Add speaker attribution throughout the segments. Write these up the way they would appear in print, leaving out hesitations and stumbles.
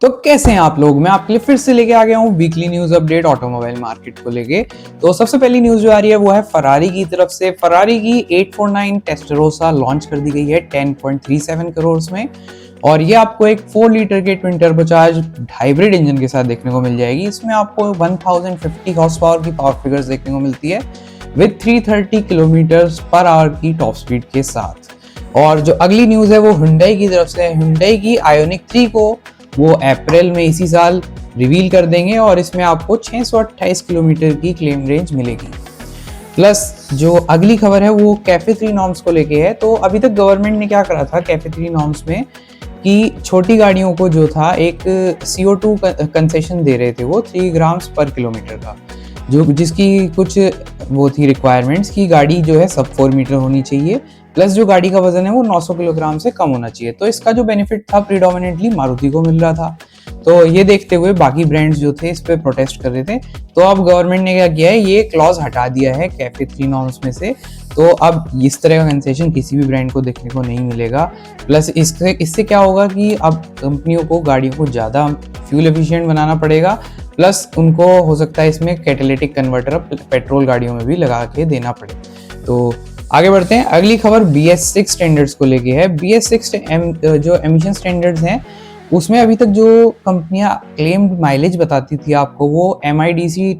Speaker 1: तो कैसे हैं आप लोग। मैं आपके लिए फिर से लेके आ गया हूँ weekly news update automobile market को लेके। तो सबसे पहली न्यूज जो आ रही है वो है फरारी की तरफ से। फरारी की 849 टेस्टरोसा लॉन्च कर दी गई है 10.37 करोड़ में, और ये आपको एक 4 लीटर के ट्विन टर्बोचार्ज हाइब्रिड इंजन के साथ देखने को मिल जाएगी। इसमें आपको 1050 हॉर्स पावर की पावर फिगर्स देखने को मिलती है विद 330 किलोमीटर पर आवर की टॉप स्पीड के साथ। और जो अगली न्यूज है वो हुंडई की तरफ से है। हुंडई की आयोनिक 3 को वो अप्रैल में इसी साल रिवील कर देंगे और इसमें आपको 628 किलोमीटर की क्लेम रेंज मिलेगी। प्लस जो अगली खबर है वो कैफे 3 नॉर्म्स को लेके है। तो अभी तक गवर्नमेंट ने क्या करा था कैफे 3 नॉर्म्स में कि छोटी गाड़ियों को जो था एक CO2 कंसेशन दे रहे थे, वो 3 ग्राम्स पर किलोमीटर का, जो जिसकी कुछ वो थी रिक्वायरमेंट्स की गाड़ी जो है सब 4 मीटर होनी चाहिए, प्लस जो गाड़ी का वजन है वो 900 किलोग्राम से कम होना चाहिए। तो इसका जो बेनिफिट था प्रीडोमिनेटली मारुति को मिल रहा था। तो ये देखते हुए बाकी ब्रांड्स जो थे इस पे प्रोटेस्ट कर रहे थे। तो अब गवर्नमेंट ने क्या किया है, ये क्लॉज हटा दिया है कैफे 3 नॉर्म्स में से। तो अब इस तरह का कंसेशन किसी भी ब्रांड को देखने को नहीं मिलेगा। प्लस इससे क्या होगा कि अब कंपनियों को गाड़ियों को ज़्यादा फ्यूल एफिशिएंट बनाना पड़ेगा, प्लस उनको हो सकता है इसमें कैटालिटिक कन्वर्टर पेट्रोल गाड़ियों में भी लगा के देना पड़े। तो आगे बढ़ते हैं। अगली खबर BS6 स्टैंडर्ड्स को लेके है। BS6 जो एमिशन स्टैंडर्ड्स हैं उसमें अभी तक जो कंपनियां क्लेम्ड माइलेज बताती थी आपको, वो MIDC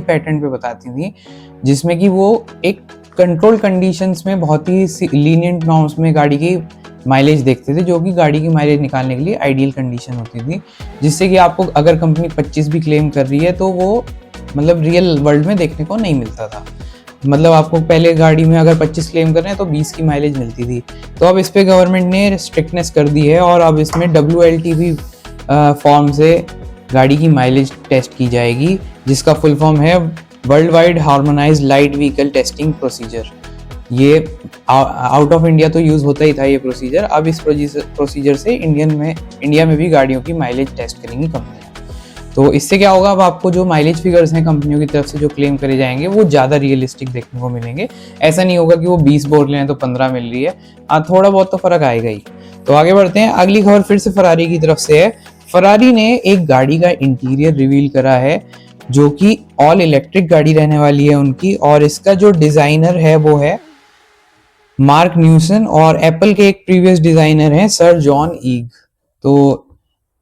Speaker 1: पैटर्न पे बताती थी, जिसमें कि वो एक कंट्रोल कंडीशंस में बहुत ही लीनियंट नॉर्म्स में गाड़ी की माइलेज देखते थे, जो कि गाड़ी की माइलेज निकालने के लिए आइडियल कंडीशन होती थी, जिससे कि आपको अगर कंपनी 25 भी क्लेम कर रही है तो वो मतलब रियल वर्ल्ड में देखने को नहीं मिलता था। मतलब आपको पहले गाड़ी में अगर 25 क्लेम कर रहे हैं तो 20 की माइलेज मिलती थी। तो अब इस पे गवर्नमेंट ने स्ट्रिक्टनेस कर दी है और अब इसमें WLTP फॉर्म से गाड़ी की माइलेज टेस्ट की जाएगी, जिसका फुल फॉर्म है world wide harmonised light vehicle testing procedure. ये आउट ऑफ इंडिया तो यूज़ होता ही था ये प्रोसीजर। अब इस प्रोसीजर से इंडिया में भी गाड़ियों की माइलेज टेस्ट करेंगी कंपनियाँ। तो इससे क्या होगा, अब आपको जो माइलेज फिगर्स हैं कंपनियों की तरफ से जो क्लेम करे जाएंगे वो ज़्यादा रियलिस्टिक देखने को मिलेंगे। ऐसा नहीं होगा कि वो 20 बोल रहे हैं तो 15 मिल रही है। थोड़ा बहुत तो फर्क आएगा ही। तो आगे बढ़ते हैं। अगली खबर फिर से फरारी की तरफ से है। फरारी ने एक गाड़ी का इंटीरियर रिवील करा है जो कि ऑल इलेक्ट्रिक गाड़ी रहने वाली है उनकी, और इसका जो डिज़ाइनर है वो है मार्क न्यूसन, और एप्पल के एक प्रीवियस डिज़ाइनर हैं सर जॉन ईग। तो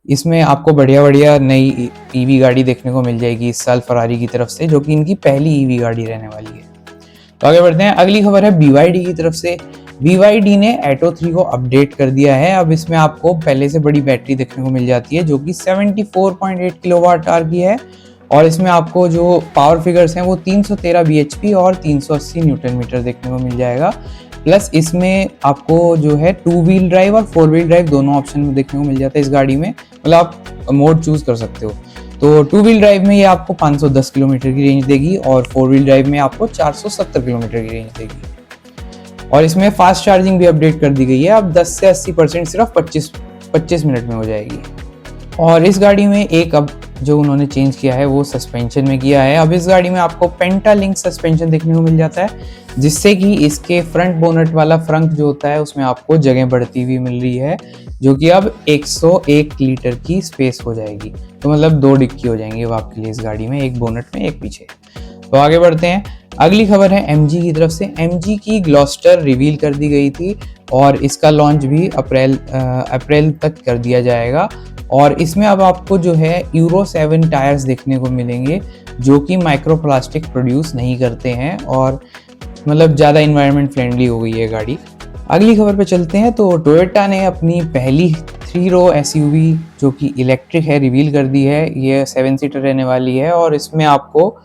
Speaker 1: इसमें आपको बढ़िया बढ़िया नई EV गाड़ी देखने को मिल जाएगी इस साल फरारी की तरफ से, जो कि इनकी पहली EV गाड़ी रहने वाली है। तो आगे बढ़ते हैं। अगली खबर है BYD की तरफ से। BYD ने एटो 3 को अपडेट कर दिया है। अब इसमें आपको पहले से बड़ी बैटरी देखने को मिल जाती है जो कि 74.8 किलोवाट आवर की है, और इसमें आपको जो पावर फिगर्स हैं वो 313 bhp और 380 न्यूटन मीटर देखने को मिल जाएगा। प्लस इसमें आपको जो है 2 व्हील ड्राइव और 4 व्हील ड्राइव दोनों ऑप्शन में देखने को मिल जाता है इस गाड़ी में। मतलब आप मोड चूज कर सकते हो। तो 2 व्हील ड्राइव में ये आपको 510 किलोमीटर की रेंज देगी और 4 व्हील ड्राइव में आपको 470 किलोमीटर की रेंज देगी। और इसमें फास्ट चार्जिंग भी अपडेट कर दी गई है। अब 10 से 80% सिर्फ 25 मिनट में हो जाएगी। और इस गाड़ी में एक अब जो उन्होंने चेंज किया है वो सस्पेंशन में किया है। अब इस गाड़ी में आपको पेंटालिंक सस्पेंशन देखने को मिल जाता है, जिससे कि इसके फ्रंट बोनट वाला फ्रंट जो होता है उसमें आपको जगह बढ़ती हुई मिल रही है, जो कि अब 101 लीटर की स्पेस हो जाएगी। तो मतलब 2 डिक्की हो जाएंगी अब आपके लिए इस गाड़ी में, एक बोनट में एक पीछे। तो आगे बढ़ते हैं। अगली खबर है MG की तरफ से। MG की ग्लॉस्टर रिवील कर दी गई थी और इसका लॉन्च भी अप्रैल तक कर दिया जाएगा। और इसमें अब आपको जो है यूरो 7 टायर्स देखने को मिलेंगे जो कि माइक्रोप्लास्टिक प्रोड्यूस नहीं करते हैं, और मतलब ज़्यादा इन्वायरमेंट फ्रेंडली हो गई है गाड़ी। अगली खबर पे चलते हैं। तो टोयोटा ने अपनी पहली 3 रो SUV जो कि इलेक्ट्रिक है रिवील कर दी है। ये 7 सीटर रहने वाली है और इसमें आपको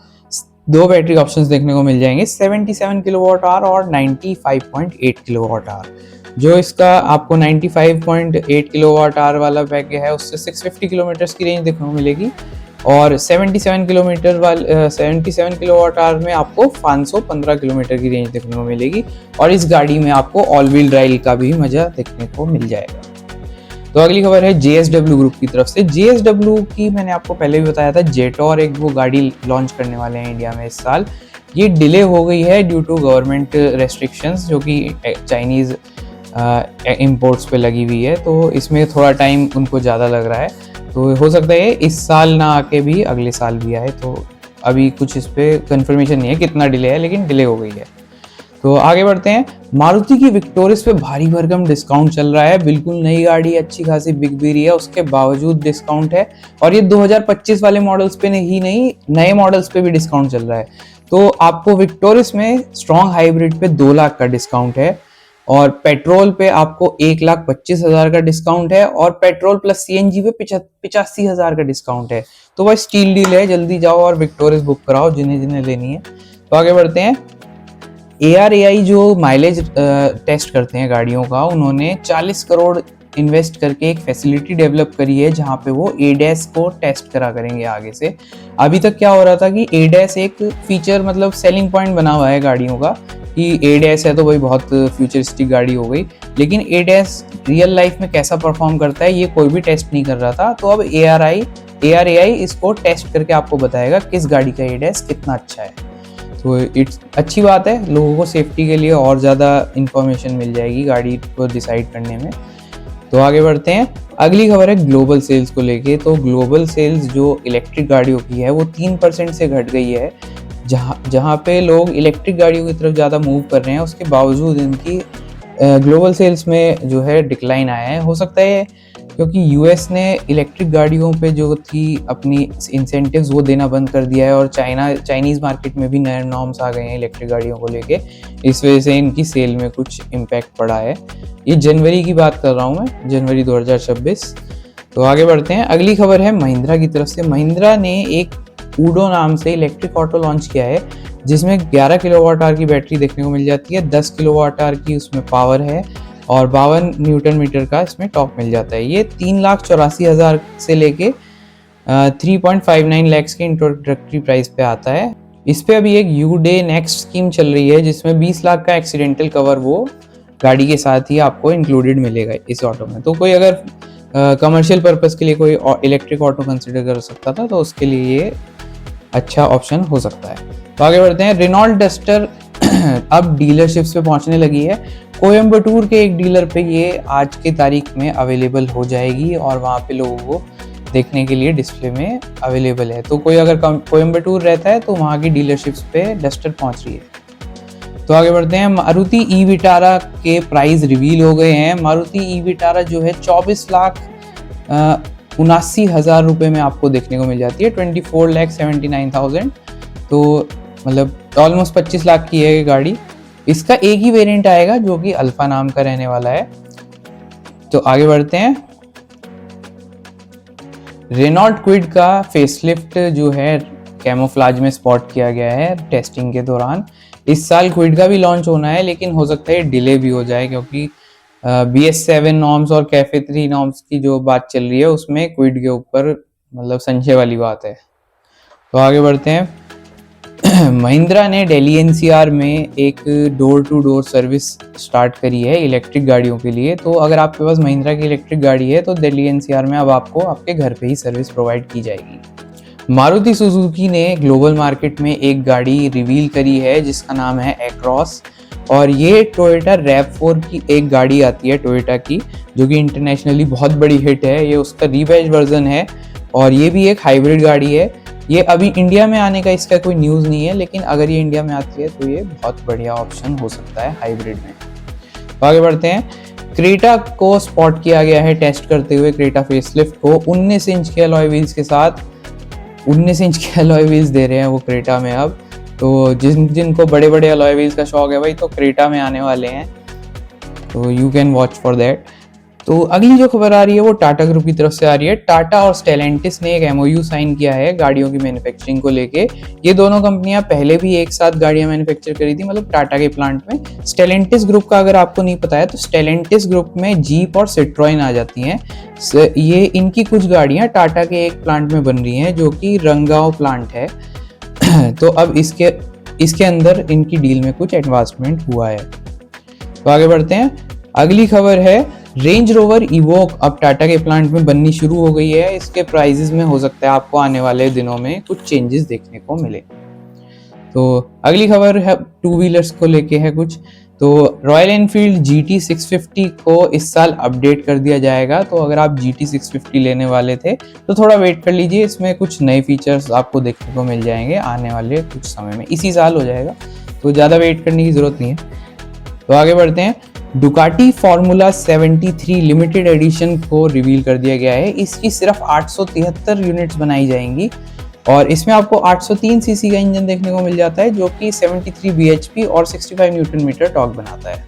Speaker 1: 2 बैटरी ऑप्शंस देखने को मिल जाएंगे, 77 किलोवाट आवर और 95.8 किलोवाट आवर। जो इसका आपको 95.8 किलोवाट आवर वाला बैग है उससे 650 किलोमीटर की रेंज देखने को मिलेगी, और 77 किलोवाट आवर में आपको 515 किलोमीटर की रेंज देखने को मिलेगी। और इस गाड़ी में आपको ऑल व्हील ड्राइव का भी मजा देखने को मिल जाएगा। तो अगली खबर है JSW ग्रुप की तरफ से। JSW की मैंने आपको पहले भी बताया था, जेटॉर एक वो गाड़ी लॉन्च करने वाले हैं इंडिया में इस साल। ये डिले हो गई है ड्यू टू गवर्नमेंट रेस्ट्रिक्शंस, जो कि चाइनीज़ इम्पोर्ट्स पे लगी हुई है, तो इसमें थोड़ा टाइम उनको ज़्यादा लग रहा है। तो हो सकता है इस साल ना आके भी अगले साल भी आए, तो अभी कुछ इस पर कंफर्मेशन नहीं है कितना डिले है, लेकिन डिले हो गई है। तो आगे बढ़ते हैं। मारुति की विक्टोरिस पे भारी भरकम डिस्काउंट चल रहा है। बिल्कुल नई गाड़ी, अच्छी खासी बिक भी रही है, उसके बावजूद डिस्काउंट है। और ये 2025 वाले मॉडल्स पे ही नहीं, नए मॉडल्स पे भी डिस्काउंट चल रहा है। तो आपको विक्टोरिस में स्ट्रॉन्ग हाइब्रिड पे 2 लाख का डिस्काउंट है, और पेट्रोल पे आपको 1,25,000 का डिस्काउंट है, और पेट्रोल प्लस सीएनजी पे 85,000 का डिस्काउंट है। तो वह स्टील डील है, जल्दी जाओ और विक्टोरिस बुक कराओ जिन्हें जिन्हें लेनी है। तो आगे बढ़ते हैं। ARAI जो माइलेज टेस्ट करते हैं गाड़ियों का, उन्होंने 40 करोड़ इन्वेस्ट करके एक फैसिलिटी डेवलप करी है जहाँ पे वो ADAS को टेस्ट करा करेंगे आगे से। अभी तक क्या हो रहा था कि ADAS एक फीचर, मतलब सेलिंग पॉइंट बना हुआ है गाड़ियों का कि ADAS है तो भाई बहुत फ्यूचरिस्टिक गाड़ी हो गई, लेकिन ADAS रियल लाइफ में कैसा परफॉर्म करता है ये कोई भी टेस्ट नहीं कर रहा था। तो अब ARAI इसको टेस्ट करके आपको बताएगा किस गाड़ी का ADAS कितना अच्छा है। तो इट्स अच्छी बात है, लोगों को सेफ्टी के लिए और ज़्यादा इंफॉर्मेशन मिल जाएगी गाड़ी को डिसाइड करने में। तो आगे बढ़ते हैं। अगली खबर है ग्लोबल सेल्स को लेके। तो ग्लोबल सेल्स जो इलेक्ट्रिक गाड़ियों की है वो 3% से घट गई है। जहाँ पे लोग इलेक्ट्रिक गाड़ियों की तरफ ज़्यादा मूव कर रहे हैं, उसके बावजूद इनकी ग्लोबल सेल्स में जो है डिक्लाइन आया है। हो सकता है क्योंकि यूएस ने इलेक्ट्रिक गाड़ियों पे जो थी अपनी इंसेंटिव्स वो देना बंद कर दिया है, और चाइनीज़ मार्केट में भी नए नॉर्म्स आ गए हैं इलेक्ट्रिक गाड़ियों को लेके, इस वजह से इनकी सेल में कुछ इम्पैक्ट पड़ा है। ये जनवरी की बात कर रहा हूँ मैं, जनवरी 2026। तो आगे बढ़ते हैं। अगली खबर है महिंद्रा की तरफ से। महिंद्रा ने एक ऊडो नाम से इलेक्ट्रिक ऑटो लॉन्च किया है, जिसमें 11 किलोवाट आवर की बैटरी देखने को मिल जाती है, 10 किलोवाट आवर की उसमें पावर है, और 52 न्यूटन मीटर का इसमें टॉर्क मिल जाता है। ये 3,84,000 से लेके 3.59 लाख के इंट्रोडक्टरी प्राइस पे आता है। इस पे अभी एक यू डे नेक्स्ट स्कीम चल रही है, जिसमें 20 लाख का एक्सीडेंटल कवर वो गाड़ी के साथ ही आपको इंक्लूडेड मिलेगा इस ऑटो में। तो कोई अगर कमर्शियल पर्पस के लिए कोई इलेक्ट्रिक ऑटो कंसिडर कर सकता था, तो उसके लिए ये अच्छा ऑप्शन हो सकता है। तो आगे बढ़ते हैं। रेनॉल्ट डस्टर अब डीलरशिप्स पे पहुंचने लगी है। कोयम्बटूर के एक डीलर पे ये आज के तारीख में अवेलेबल हो जाएगी, और वहाँ पे लोगों को देखने के लिए डिस्प्ले में अवेलेबल है। तो कोई अगर कोयम्बटूर रहता है तो वहाँ की डीलरशिप्स पे डस्टर पहुँच रही है। तो आगे बढ़ते हैं। मारुति ई विटारा के प्राइस रिवील हो गए हैं। मारुति ई विटारा जो है 24,79,000 रुपये में आपको देखने को मिल जाती है, 24,79,000। तो मतलब ऑलमोस्ट 25 लाख की है ये गाड़ी। इसका एक ही वेरिएंट आएगा जो कि अल्फा नाम का रहने वाला है। तो आगे बढ़ते हैं। रेनॉल्ट क्विड का फेसलिफ्ट जो है कैमोफ्लाज में स्पॉट किया गया है टेस्टिंग के दौरान। इस साल क्विड का भी लॉन्च होना है, लेकिन हो सकता है डिले भी हो जाए, क्योंकि BS7 नॉर्म्स और कैफे 3 नॉर्म्स की जो बात चल रही है उसमें क्विड के ऊपर मतलब संशय वाली बात है। तो आगे बढ़ते हैं। महिंद्रा ने दिल्ली NCR में एक door to door service start करी है इलेक्ट्रिक गाड़ियों के लिए। तो अगर आपके पास महिंद्रा की इलेक्ट्रिक गाड़ी है तो दिल्ली NCR में अब आपको आपके घर पे ही सर्विस प्रोवाइड की जाएगी। मारुति सुजुकी ने ग्लोबल मार्केट में एक गाड़ी रिवील करी है जिसका नाम है एक्रॉस, और ये टोयोटा RAV4 की एक गाड़ी आती है टोयोटा की, जो कि इंटरनेशनली बहुत बड़ी हिट है। ये उसका रीबैज वर्जन है, और ये भी एक हाइब्रिड गाड़ी है। ये अभी इंडिया में आने का इसका कोई न्यूज़ नहीं है, लेकिन अगर ये इंडिया में आती है तो ये बहुत बढ़िया ऑप्शन हो सकता है हाइब्रिड में। तो आगे बढ़ते हैं। क्रेटा को स्पॉट किया गया है टेस्ट करते हुए, क्रेटा फेसलिफ्ट को 19 इंच के अलॉय व्हील्स के साथ। 19 इंच के अलॉय व्हील्स दे रहे हैं वो क्रेटा में अब। तो जिनको बड़े बड़े अलॉय व्हील्स का शौक है भाई, तो क्रेटा में आने वाले हैं, तो you can watch for that. तो अगली जो खबर आ रही है वो टाटा ग्रुप की तरफ से आ रही है। टाटा और स्टेलेंटिस ने एक MOU साइन किया है गाड़ियों की मैन्युफैक्चरिंग को लेके। ये दोनों कंपनियां पहले भी एक साथ गाड़ियां मैन्युफैक्चर करी थी, मतलब टाटा के प्लांट में। स्टेलेंटिस ग्रुप का अगर आपको नहीं पता है तो स्टेलेंटिस ग्रुप में जीप और सिट्रोइन आ जाती हैं। ये इनकी कुछ गाड़ियां टाटा के एक प्लांट में बन रही हैं जो कि रंगांव प्लांट है। तो अब इसके अंदर इनकी डील में कुछ एडवांसमेंट हुआ है। तो आगे बढ़ते हैं। अगली खबर है रेंज रोवर इवोक अब टाटा के प्लांट में बननी शुरू हो गई है। इसके प्राइजेस में हो सकता है आपको आने वाले दिनों में कुछ चेंजेस देखने को मिले। तो अगली खबर है टू व्हीलर्स को लेके है कुछ। तो रॉयल एनफील्ड GT 650 को इस साल अपडेट कर दिया जाएगा। तो अगर आप GT 650 लेने वाले थे तो थोड़ा वेट कर लीजिए, इसमें कुछ नए फीचर्स आपको देखने को मिल जाएंगे आने वाले कुछ समय में, इसी साल हो जाएगा, तो ज़्यादा वेट करने की ज़रूरत नहीं है। तो आगे बढ़ते हैं। डुकाटी फॉर्मूला 73 लिमिटेड एडिशन को रिवील कर दिया गया है। इसकी सिर्फ 873 यूनिट्स बनाई जाएंगी और इसमें आपको 803 सीसी का इंजन देखने को मिल जाता है जो कि 73 bhp और 65 न्यूटन मीटर टॉर्क बनाता है।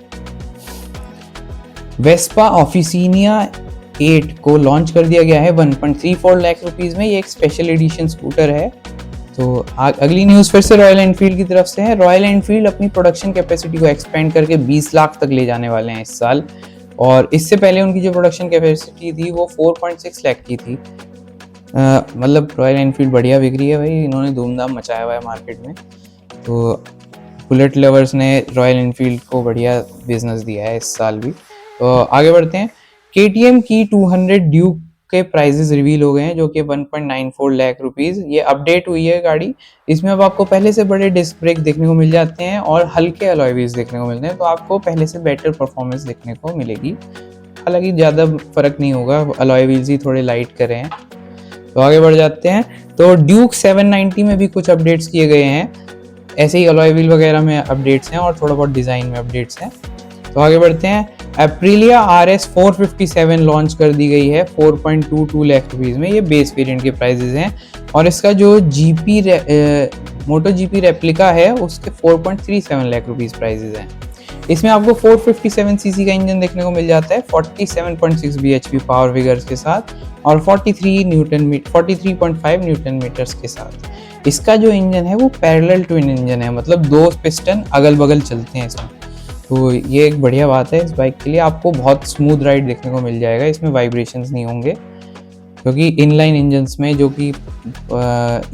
Speaker 1: वेस्पा ऑफिसिनिया 8 को लॉन्च कर दिया गया है 1.34 लाख रुपीस में। ये एक स्पेशल एडिशन स्कूटर है। तो अगली न्यूज़ फिर से रॉयल एनफील्ड की तरफ से है। रॉयल एनफील्ड अपनी प्रोडक्शन कैपेसिटी को एक्सपेंड करके 20 लाख तक ले जाने वाले हैं इस साल, और इससे पहले उनकी जो प्रोडक्शन कैपेसिटी थी वो 4.6 लाख की थी। मतलब रॉयल एनफील्ड बढ़िया बिक रही है भाई, इन्होंने धूमधाम मचाया हुआ है मार्केट में। तो बुलेट लवर्स ने रॉयल एनफील्ड को बढ़िया बिजनेस दिया है इस साल भी। तो आगे बढ़ते हैं। KTM की 200 ड्यूक के प्राइजेस रिवील हो गए हैं जो कि 1.94 लाख रुपीस। ये अपडेट हुई है गाड़ी। इसमें अब आपको पहले से बड़े डिस्क ब्रेक देखने को मिल जाते हैं और हल्के अलॉय व्हील्स देखने को मिलते हैं, तो आपको पहले से बेटर परफॉर्मेंस देखने को मिलेगी। हालांकि ज़्यादा फर्क नहीं होगा, अलॉय व्हील्स ही थोड़े लाइट करे हैं। तो आगे बढ़ जाते हैं। तो ड्यूक 790 में भी कुछ अपडेट्स किए गए हैं, ऐसे ही अलॉय व्हील वगैरह में अपडेट्स हैं और थोड़ा बहुत डिज़ाइन में अपडेट्स हैं। तो आगे बढ़ते हैं। एप्रिलिया RS 457 लॉन्च कर दी गई है 4.22 लाख रुपीज़ में। ये बेस वेरिएंट के प्राइजेज हैं और इसका जो मोटो GP रेप्लिका है उसके 4.37 लाख रुपीज़ प्राइजेज हैं। इसमें आपको 457 सीसी का इंजन देखने को मिल जाता है 47.6 bhp पावर फिगर्स के साथ और 43.5 न्यूटन मीटर्स के साथ। इसका जो इंजन है वो पैरेलल ट्विन इंजन है, मतलब दो पिस्टन अगल बगल चलते हैं इसमें। तो ये एक बढ़िया बात है इस बाइक के लिए। आपको बहुत स्मूथ राइड देखने को मिल जाएगा, इसमें वाइब्रेशंस नहीं होंगे, क्योंकि इनलाइन इंजन्स में जो कि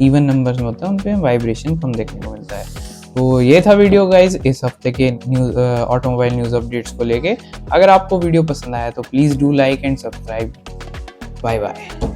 Speaker 1: इवन नंबर्स में होता है उन पे वाइब्रेशन कम देखने को मिलता है। तो ये था वीडियो गाइज इस हफ्ते के न्यूज़ ऑटोमोबाइल न्यूज़ अपडेट्स को लेके। अगर आपको वीडियो पसंद आया तो please do like and subscribe. Bye bye.